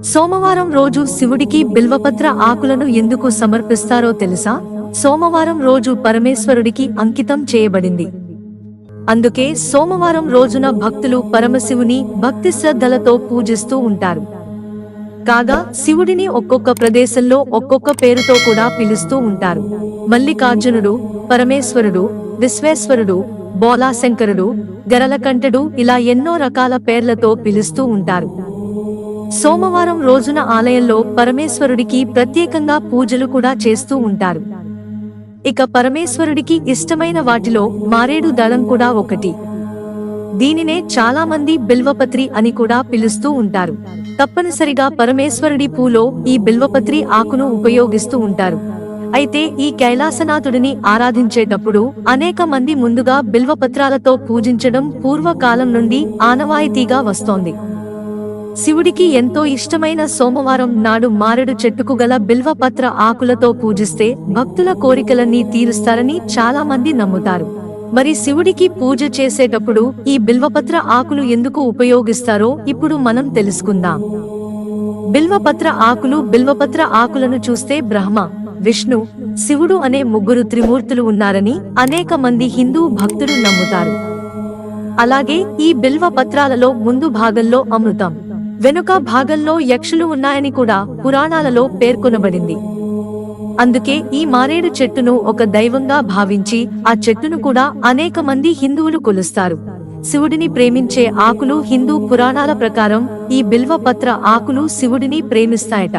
సోమవారం రోజు శివుడికి బిల్వపత్ర ఆకులను ఎందుకు సమర్పిస్తారో తెలుసా? సోమవారం రోజు పరమేశ్వరుడికి అంకితం చేయబడింది. అందుకే సోమవారం రోజున భక్తులు పరమశివుని భక్తి శ్రద్ధలతో పూజిస్తూ ఉంటారు. కాగా శివుడిని ఒక్కొక్క ప్రదేశంలో ఒక్కొక్క పేరుతో కూడా పిలుస్తూ ఉంటారు. మల్లికార్జునుడు, పరమేశ్వరుడు, విశ్వేశ్వరుడు, బోలాశంకరుడు, గరళకంఠుడు ఇలా ఎన్నో రకాల పేర్లతో పిలుస్తూ ఉంటారు. సోమవారం రోజున ఆలయంలో పరమేశ్వరుడికి ప్రత్యేకంగా పూజలు కూడా చేస్తూ ఉంటారు. ఇక పరమేశ్వరుడికి ఇష్టమైన వాటిలో మారేడు దళం కూడా ఒకటి. దీనినే చాలా మంది బిల్వపత్రి అని కూడా పిలుస్తూ ఉంటారు. తప్పనిసరిగా పరమేశ్వరుడి పూలో ఈ బిల్వపత్రి ఆకును ఉపయోగిస్తూ ఉంటారు. అయితే ఈ కైలాసనాథుడిని ఆరాధించేటప్పుడు అనేక మంది ముందుగా బిల్వపత్రాలతో పూజించడం పూర్వకాలం నుండి ఆనవాయితీగా వస్తోంది. శివుడికి ఎంతో ఇష్టమైన సోమవారం నాడు మారేడు చెట్టుకు గల బిల్వపత్ర ఆకులతో పూజిస్తే భక్తుల కోరికలన్నీ తీరుస్తారని చాలా మంది నమ్ముతారు. మరి శివుడికి పూజ చేసేటప్పుడు ఈ బిల్వపత్ర ఆకులు ఎందుకు ఉపయోగిస్తారో ఇప్పుడు మనం తెలుసుకుందాం. బిల్వపత్ర ఆకులను చూస్తే బ్రహ్మ, విష్ణు, శివుడు అనే ముగ్గురు త్రిమూర్తులు ఉన్నారని అనేక మంది హిందూ భక్తులు నమ్ముతారు. అలాగే ఈ బిల్వపత్రాలలో ముందు భాగంలో అమృతం, వెనుక భాగంలో యక్షులు ఉన్నాయని కూడా పురాణాలలో పేర్కొనబడింది. అందుకే ఈ మారేడు చెట్టును ఒక దైవంగా భావించి ఆ చెట్టును కూడా అనేక మంది హిందువులు కొలుస్తారు. శివుడిని ప్రేమించే ఆకులు హిందూ పురాణాల ప్రకారం ఈ బిల్వపత్ర ఆకులు శివుడిని ప్రేమిస్తాయట.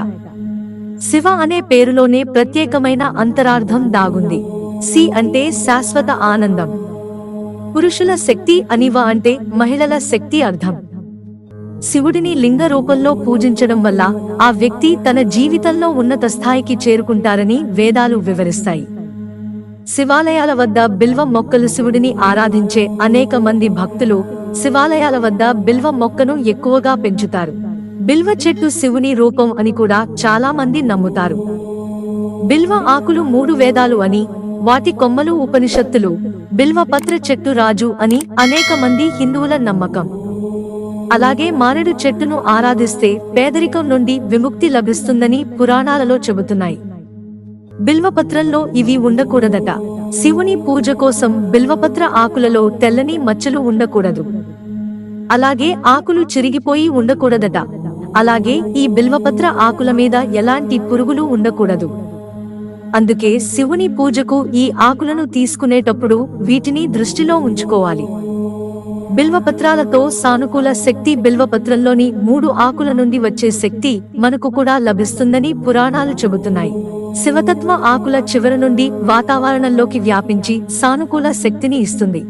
శివ అనే పేరులోనే ప్రత్యేకమైన అంతరార్థం దాగుంది. సి అంటే శాశ్వత ఆనందం, పురుషుల శక్తి, అనివ అంటే మహిళల శక్తి అర్థం. శివుడిని లింగ రూపంలో పూజించడం వల్ల ఆ వ్యక్తి తన జీవితంలో ఉన్నత స్థాయికి చేరుకుంటారని వేదాలు వివరిస్తాయి. శివాలయాల వద్ద బిల్వ మొక్కలు శివుడిని ఆరాధించే అనేక మంది భక్తులు శివాలయాల వద్ద బిల్వ మొక్కను ఎక్కువగా పెంచుతారు. బిల్వ చెట్టు శివుని రూపం అని కూడా చాలా మంది నమ్ముతారు. బిల్వ ఆకులు 3 వేదాలు అని, వాటి కొమ్మలు ఉపనిషత్తులు, బిల్వపత్ర చెట్టు రాజు అని అనేక మంది హిందువుల నమ్మకం. అలాగే మారేడు చెట్టును ఆరాధిస్తే పేదరికం నుండి విముక్తి లభిస్తుందని పురాణాలలో చెబుతున్నాయి. బిల్వపత్రంలో ఇవి ఉండకూడదట. శివుని పూజ కోసం బిల్వపత్ర ఆకులలో తెల్లని మచ్చలు ఉండకూడదు. అలాగే ఆకులు చిరిగిపోయి ఉండకూడదట. అలాగే ఈ బిల్వపత్ర ఆకుల మీద ఎలాంటి పురుగులు ఉండకూడదు. అందుకే శివుని పూజకు ఈ ఆకులను తీసుకునేటప్పుడు వీటిని దృష్టిలో ఉంచుకోవాలి. బిల్వపత్రాలతో సానుకూల శక్తి, బిల్వపత్రంలోని 3 ఆకుల నుండి వచ్చే శక్తి మనకు కూడా లభిస్తుందని పురాణాలు చెబుతున్నాయి. శివతత్వ ఆకుల చివర నుండి వాతావరణంలోకి వ్యాపించి సానుకూల శక్తిని ఇస్తుంది.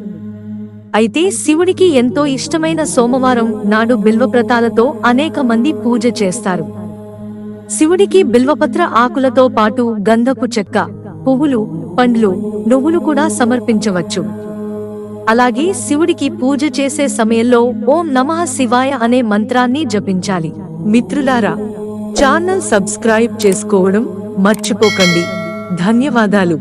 అయితే శివుడికి ఎంతో ఇష్టమైన సోమవారం నాడు బిల్వపత్రాలతో అనేక మంది పూజ చేస్తారు. శివుడికి బిల్వపత్ర ఆకులతో పాటు గంధపు చెక్క, పువ్వులు, పండ్లు, నువ్వులు కూడా సమర్పించవచ్చు. అలాగే శివుడికి పూజ చేసే సమయంలో ఓం నమః శివాయ అనే మంత్రాన్ని జపించాలి. మిత్రులారా, ఛానల్ సబ్స్క్రైబ్ చేసుకోవడం మర్చిపోకండి. ధన్యవాదాలు.